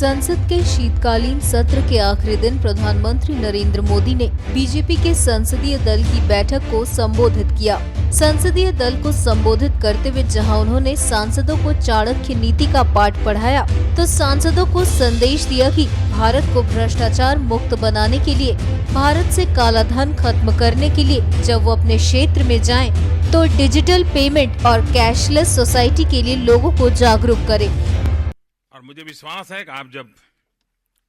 संसद के शीतकालीन सत्र के आखिरी दिन प्रधानमंत्री नरेंद्र मोदी ने बीजेपी के संसदीय दल की बैठक को संबोधित किया। संसदीय दल को संबोधित करते हुए जहां उन्होंने सांसदों को चाणक्य नीति का पाठ पढ़ाया, तो सांसदों को संदेश दिया कि भारत को भ्रष्टाचार मुक्त बनाने के लिए, भारत से काला धन खत्म करने के लिए जब वो अपने क्षेत्र में जाएं, तो डिजिटल पेमेंट और कैशलेस सोसाइटी के लिए लोगों को जागरूक करें। और मुझे विश्वास है कि आप जब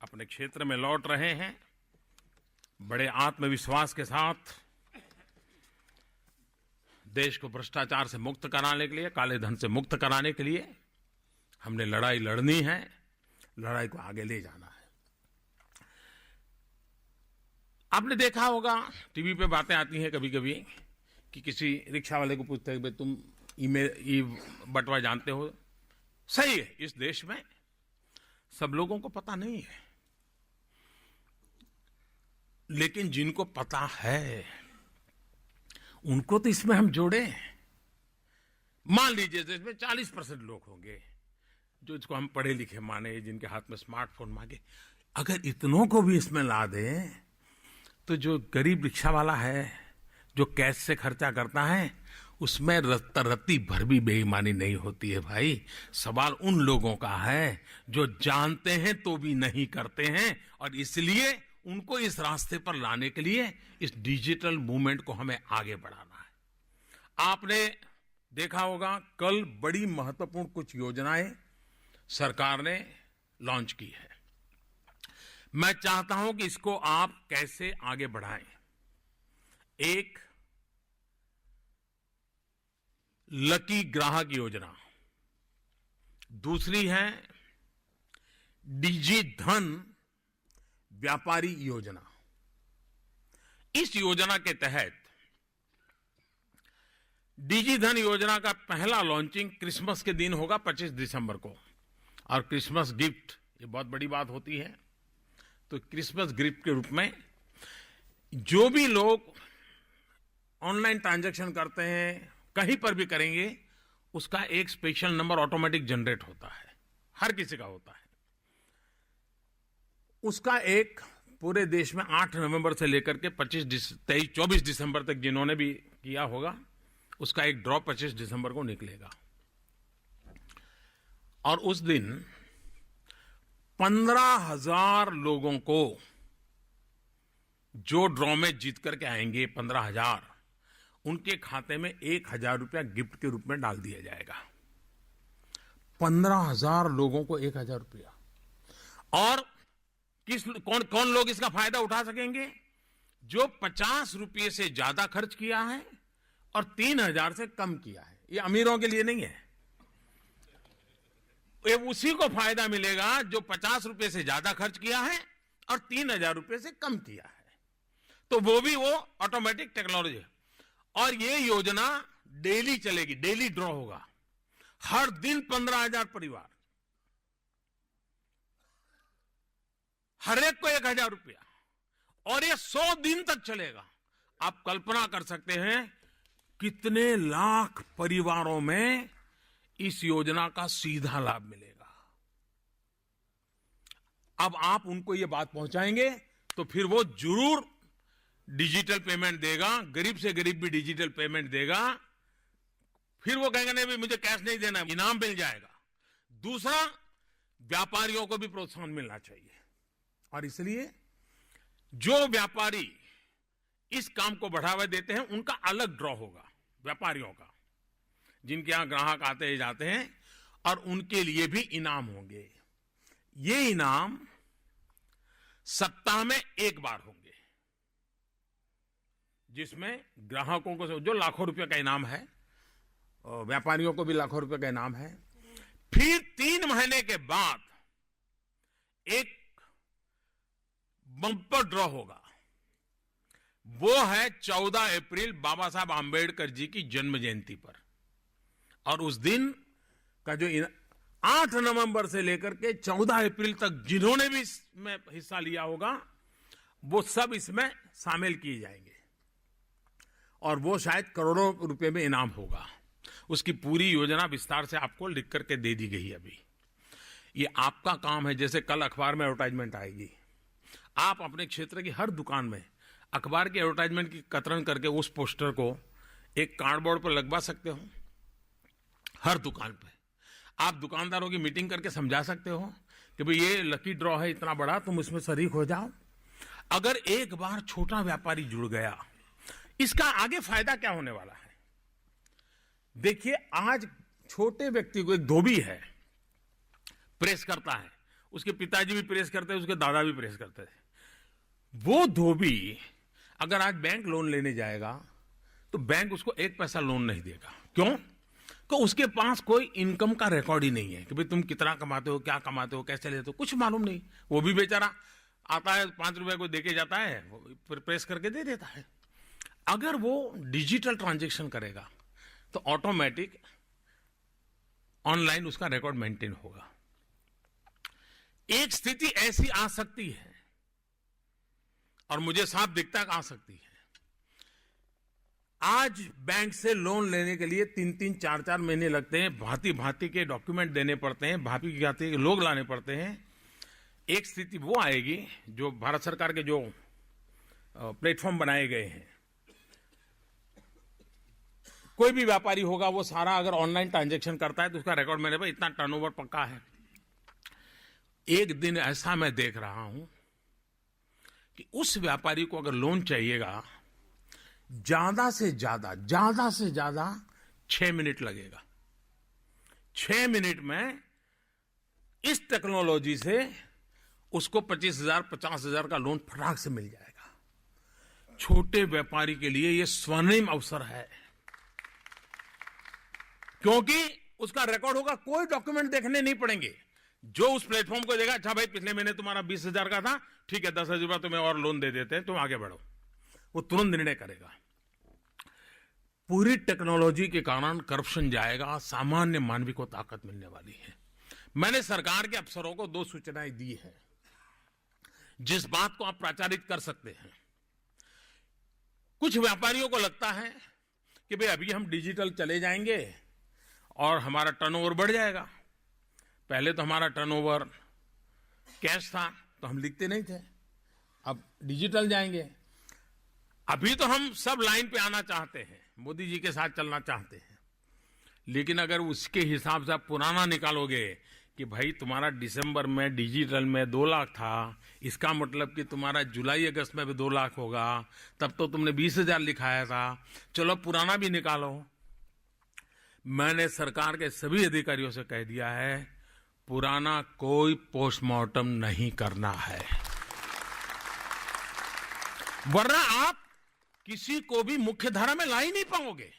अपने क्षेत्र में लौट रहे हैं, बड़े आत्मविश्वास के साथ देश को भ्रष्टाचार से मुक्त कराने के लिए, काले धन से मुक्त कराने के लिए हमने लड़ाई लड़नी है, लड़ाई को आगे ले जाना है। आपने देखा होगा, टीवी पे बातें आती हैं कभी कभी कि किसी रिक्शा वाले को पूछते हैं, तुम ई बटवा जानते हो? सही है, इस देश में सब लोगों को पता नहीं है, लेकिन जिनको पता है उनको तो इसमें हम जोड़े। मान लीजिए इसमें 40% लोग होंगे जो इसको हम पढ़े लिखे माने, जिनके हाथ में स्मार्टफोन मांगे। अगर इतनों को भी इसमें ला दें तो जो गरीब रिक्शा वाला है, जो कैश से खर्चा करता है, उसमें रत्ती भर भी बेईमानी नहीं होती है। भाई, सवाल उन लोगों का है जो जानते हैं तो भी नहीं करते हैं, और इसलिए उनको इस रास्ते पर लाने के लिए इस डिजिटल मूवमेंट को हमें आगे बढ़ाना है। आपने देखा होगा, कल बड़ी महत्वपूर्ण कुछ योजनाएं सरकार ने लॉन्च की है। मैं चाहता हूं कि इसको आप कैसे आगे बढ़ाएं। एक लकी ग्राहक योजना, दूसरी है डिजी धन व्यापारी योजना। इस योजना के तहत डिजी धन योजना का पहला लॉन्चिंग क्रिसमस के दिन होगा, 25 दिसंबर को। और क्रिसमस गिफ्ट, ये बहुत बड़ी बात होती है, तो क्रिसमस गिफ्ट के रूप में जो भी लोग ऑनलाइन ट्रांजैक्शन करते हैं, कहीं पर भी करेंगे, उसका एक स्पेशल नंबर ऑटोमेटिक जनरेट होता है, हर किसी का होता है। उसका एक पूरे देश में 8 नवंबर से लेकर के 24 दिसंबर तक जिन्होंने भी किया होगा, उसका एक ड्रॉ 25 दिसंबर को निकलेगा। और उस दिन 15,000 लोगों को जो ड्रॉ में जीत करके आएंगे, 15,000, उनके खाते में 1,000 रुपया गिफ्ट के रूप में डाल दिया जाएगा। 15,000 लोगों को 1,000 रुपया। और कौन लोग इसका फायदा उठा सकेंगे? जो 50 रुपये से ज्यादा खर्च किया है और 3,000 से कम किया है। ये अमीरों के लिए नहीं है, ये उसी को फायदा मिलेगा जो 50 रुपये से ज्यादा खर्च किया है और 3,000 रुपये से कम किया है। तो वो ऑटोमेटिक टेक्नोलॉजी है। और ये योजना डेली चलेगी, डेली ड्रॉ होगा। हर दिन 15,000 परिवार, हर एक को 1,000 रुपया, और ये 100 दिन तक चलेगा। आप कल्पना कर सकते हैं कितने लाख परिवारों में इस योजना का सीधा लाभ मिलेगा। अब आप उनको ये बात पहुंचाएंगे तो फिर वो जरूर डिजिटल पेमेंट देगा, गरीब से गरीब भी डिजिटल पेमेंट देगा। फिर वो कहेंगे नहीं, मुझे कैश नहीं देना, इनाम मिल जाएगा। दूसरा, व्यापारियों को भी प्रोत्साहन मिलना चाहिए, और इसलिए जो व्यापारी इस काम को बढ़ावा देते हैं, उनका अलग ड्रॉ होगा, व्यापारियों का, जिनके यहां ग्राहक आते जाते हैं, और उनके लिए भी इनाम होंगे। ये इनाम सप्ताह में एक बार होंगे, जिसमें ग्राहकों को जो लाखों रुपए का इनाम है, व्यापारियों को भी लाखों रुपए का इनाम है। फिर 3 महीने के बाद एक बम्पर ड्रॉ होगा। वो है 14 अप्रैल, बाबा साहब आंबेडकर जी की जन्म जयंती पर। और उस दिन का जो 8 नवंबर से लेकर के 14 अप्रैल तक जिन्होंने भी इसमें हिस्सा लिया होगा, वो सब इसमें शामिल किए जाएंगे, और वो शायद करोड़ों रुपए में इनाम होगा। उसकी पूरी योजना विस्तार से आपको लिख करके दे दी गई है अभी। ये आपका काम है। जैसे कल अखबार में एडवर्टाइजमेंट आएगी, आप अपने क्षेत्र की हर दुकान में अखबार की एडवर्टाइजमेंट की कतरन करके उस पोस्टर को एक कार्डबोर्ड पर लगवा सकते हो। हर दुकान पे आप दुकानदारों की मीटिंग करके समझा सकते हो कि भाई ये लकी ड्रॉ है इतना बड़ा, तुम इसमें शरीक हो जाओ। अगर एक बार छोटा व्यापारी जुड़ गया, इसका आगे फायदा क्या होने वाला है? देखिए, आज छोटे व्यक्ति को, एक धोबी है, प्रेस करता है, उसके पिताजी भी प्रेस करते हैं, उसके दादा भी प्रेस करते थे। वो धोबी अगर आज बैंक लोन लेने जाएगा तो बैंक उसको एक पैसा लोन नहीं देगा। क्यों? तो उसके पास कोई इनकम का रिकॉर्ड ही नहीं है कि भाई तुम कितना कमाते हो, क्या कमाते हो, कैसे लेते हो, कुछ मालूम नहीं। वो भी बेचारा आता है, 5 रुपए को देके जाता है, फिर प्रेस करके दे देता है। अगर वो डिजिटल ट्रांजैक्शन करेगा तो ऑटोमेटिक ऑनलाइन उसका रिकॉर्ड मेंटेन होगा। एक स्थिति ऐसी आ सकती है, और मुझे साफ दिखता है कि आ सकती है। आज बैंक से लोन लेने के लिए 3-3, 4-4 महीने लगते हैं, भांति भांति के डॉक्यूमेंट देने पड़ते हैं, भांति भांति के लोग लाने पड़ते हैं। एक स्थिति वो आएगी, जो भारत सरकार के जो प्लेटफॉर्म बनाए गए हैं, कोई भी व्यापारी होगा वो सारा अगर ऑनलाइन ट्रांजैक्शन करता है तो उसका रिकॉर्ड मेरे पास इतना टर्नओवर पक्का है। एक दिन ऐसा मैं देख रहा हूं कि उस व्यापारी को अगर लोन चाहिएगा, ज्यादा से ज्यादा 6 मिनट लगेगा। 6 मिनट में इस टेक्नोलॉजी से उसको 25,000, 50,000 का लोन फटाक से मिल जाएगा। छोटे व्यापारी के लिए यह स्वर्णिम अवसर है, क्योंकि उसका रिकॉर्ड होगा, कोई डॉक्यूमेंट देखने नहीं पड़ेंगे। जो उस प्लेटफॉर्म को देगा, अच्छा भाई पिछले महीने तुम्हारा 20,000 का था, ठीक है 10,000 रुपया तुम्हें और लोन दे देते हैं, तुम आगे बढ़ो, वो तुरंत निर्णय करेगा। पूरी टेक्नोलॉजी के कारण करप्शन जाएगा, सामान्य मानवी को ताकत मिलने वाली है। मैंने सरकार के अफसरों को 2 सूचनाएं दी हैं, जिस बात को आप प्रचारित कर सकते हैं। कुछ व्यापारियों को लगता है कि भाई अभी हम डिजिटल चले जाएंगे और हमारा टर्नओवर बढ़ जाएगा। पहले तो हमारा टर्नओवर कैश था तो हम लिखते नहीं थे, अब डिजिटल जाएंगे। अभी तो हम सब लाइन पे आना चाहते हैं, मोदी जी के साथ चलना चाहते हैं, लेकिन अगर उसके हिसाब से आप पुराना निकालोगे कि भाई तुम्हारा दिसंबर में डिजिटल में 2 लाख था, इसका मतलब कि तुम्हारा जुलाई अगस्त में भी 2 लाख होगा, तब तो तुमने 20,000 लिखाया था, चलो पुराना भी निकालो। मैंने सरकार के सभी अधिकारियों से कह दिया है, पुराना कोई पोस्टमार्टम नहीं करना है, वरना आप किसी को भी मुख्य धारा में ला ही नहीं पाओगे।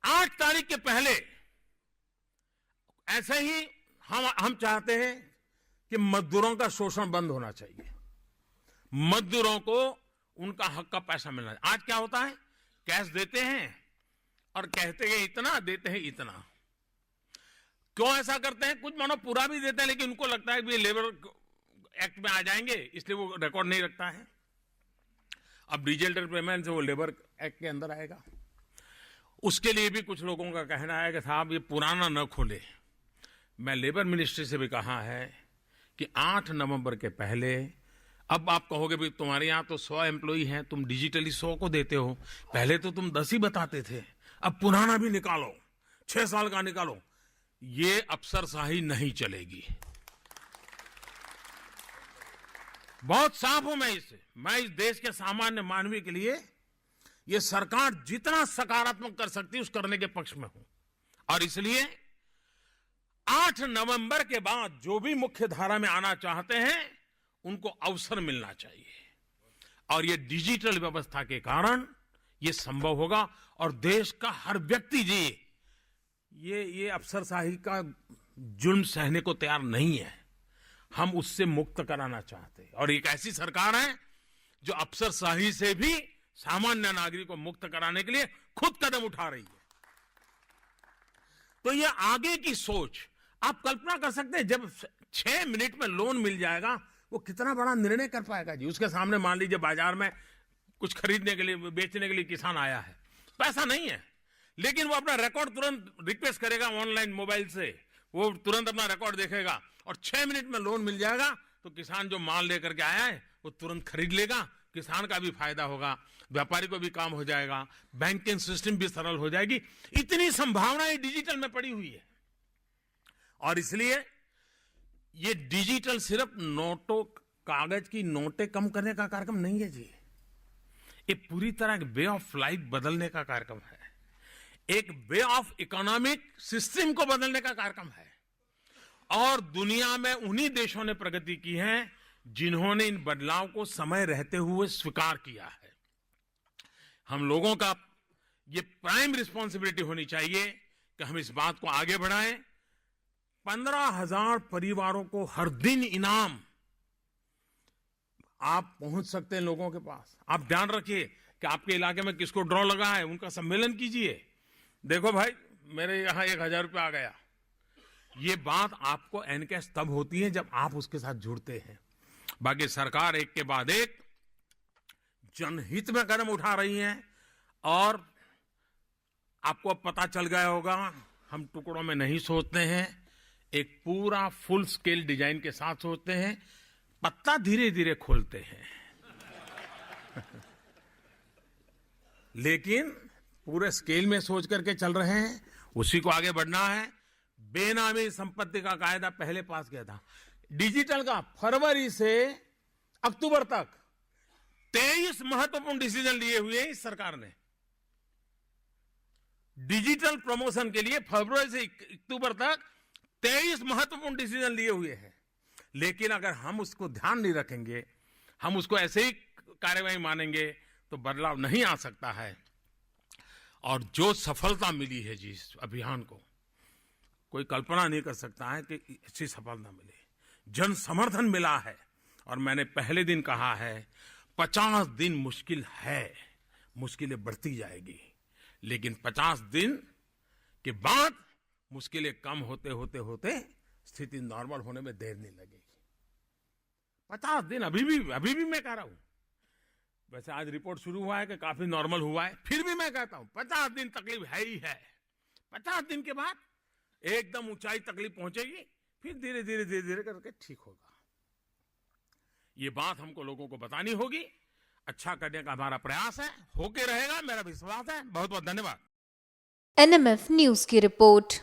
8 तारीख के पहले ऐसे ही हम चाहते हैं कि मजदूरों का शोषण बंद होना चाहिए, मजदूरों को उनका हक का पैसा मिलना चाहिए। आज क्या होता है, कैश देते हैं और कहते हैं इतना, देते हैं इतना। क्यों ऐसा करते हैं? कुछ मानो पूरा भी देते हैं, लेकिन उनको लगता है कि लेबर एक्ट में आ जाएंगे, इसलिए वो रिकॉर्ड नहीं रखता है। अब डिजिटल पेमेंट से वो लेबर एक्ट के अंदर आएगा। उसके लिए भी कुछ लोगों का कहना है कि साहब ये पुराना न खोले। मैं लेबर मिनिस्ट्री से भी कहा है कि 8 नवंबर के पहले, अब आप कहोगे भाई तुम्हारे यहां तो 100 एम्प्लॉई हैं, तुम डिजिटली 100 को देते हो, पहले तो तुम 10 ही बताते थे, अब पुराना भी निकालो, 6 साल का निकालो। ये अफसरशाही नहीं चलेगी। बहुत साफ हूं मैं इससे। मैं इस देश के सामान्य मानवी के लिए ये सरकार जितना सकारात्मक कर सकती है उस करने के पक्ष में हूं, और इसलिए 8 नवंबर के बाद जो भी मुख्य धारा में आना चाहते हैं उनको अवसर मिलना चाहिए, और ये डिजिटल व्यवस्था के कारण ये संभव होगा। और देश का हर व्यक्ति जी ये अफसरशाही का जुल्म सहने को तैयार नहीं है। हम उससे मुक्त कराना चाहते हैं, और एक ऐसी सरकार है जो अफसरशाही से भी सामान्य नागरिक को मुक्त कराने के लिए खुद कदम उठा रही है। तो ये आगे की सोच, आप कल्पना कर सकते हैं, जब 6 मिनट में लोन मिल जाएगा, वो कितना बड़ा निर्णय कर पाएगा जी। उसके सामने मान लीजिए बाजार में कुछ खरीदने के लिए, बेचने के लिए किसान आया है, पैसा नहीं है, लेकिन वो अपना रिकॉर्ड तुरंत रिक्वेस्ट करेगा ऑनलाइन मोबाइल से, वो तुरंत अपना रिकॉर्ड देखेगा और 6 मिनट में लोन मिल जाएगा। तो किसान जो माल लेकर के आया है वो तुरंत खरीद लेगा, किसान का भी फायदा होगा, व्यापारी को भी काम हो जाएगा, बैंकिंग सिस्टम भी सरल हो जाएगी। इतनी संभावनाएं डिजिटल में पड़ी हुई है। और इसलिए ये डिजिटल सिर्फ नोटों, कागज की नोटें कम करने का कार्यक्रम नहीं है जी, ये पूरी तरह एक वे ऑफ लाइफ बदलने का कार्यक्रम है, एक वे ऑफ इकोनॉमिक सिस्टम को बदलने का कार्यक्रम है। और दुनिया में उन्हीं देशों ने प्रगति की है जिन्होंने इन बदलाव को समय रहते हुए स्वीकार किया है। हम लोगों का ये प्राइम रिस्पॉन्सिबिलिटी होनी चाहिए कि हम इस बात को आगे बढ़ाएं। 15,000 परिवारों को हर दिन इनाम आप पहुंच सकते हैं लोगों के पास। आप ध्यान रखिए कि आपके इलाके में किसको ड्रॉ लगा है, उनका सम्मेलन कीजिए। देखो भाई, मेरे यहां 1,000 रुपया आ गया। ये बात आपको एनकैश तब होती है जब आप उसके साथ जुड़ते हैं। बाकी सरकार एक के बाद एक जनहित में कदम उठा रही है। और आपको अब पता चल गया होगा, हम टुकड़ों में नहीं सोचते हैं, एक पूरा फुल स्केल डिजाइन के साथ सोचते हैं, पत्ता धीरे धीरे खोलते हैं लेकिन पूरे स्केल में सोच करके चल रहे हैं, उसी को आगे बढ़ना है। बेनामी संपत्ति का कायदा पहले पास किया था, डिजिटल का फरवरी से अक्टूबर तक 23 महत्वपूर्ण डिसीजन लिए हुए हैं इस सरकार ने। डिजिटल प्रमोशन के लिए फरवरी से अक्टूबर तक 23 महत्वपूर्ण डिसीजन लिए हुए हैं। लेकिन अगर हम उसको ध्यान नहीं रखेंगे, हम उसको ऐसे ही कार्यवाही मानेंगे, तो बदलाव नहीं आ सकता है। और जो सफलता मिली है जी इस अभियान को, कोई कल्पना नहीं कर सकता है कि अच्छी सफलता मिले, जन समर्थन मिला है। और मैंने पहले दिन कहा है 50 दिन मुश्किल है, मुश्किलें बढ़ती जाएगी, लेकिन 50 दिन के बाद मुश्किलें कम होते होते होते स्थिति नॉर्मल होने में देर नहीं लगेगी। 50 दिन अभी भी मैं कह रहा हूं। वैसे आज रिपोर्ट शुरू हुआ है कि काफी नॉर्मल हुआ है, फिर भी मैं कहता हूं 50 दिन तकलीफ है ही है। 50 दिन के बाद एकदम ऊंचाई तकलीफ पहुंचेगी, फिर धीरे धीरे करके ठीक होगा। ये बात हमको लोगों को बतानी होगी। अच्छा करने का हमारा प्रयास है, होके रहेगा, मेरा विश्वास है। बहुत बहुत धन्यवाद। NMF न्यूज की रिपोर्ट।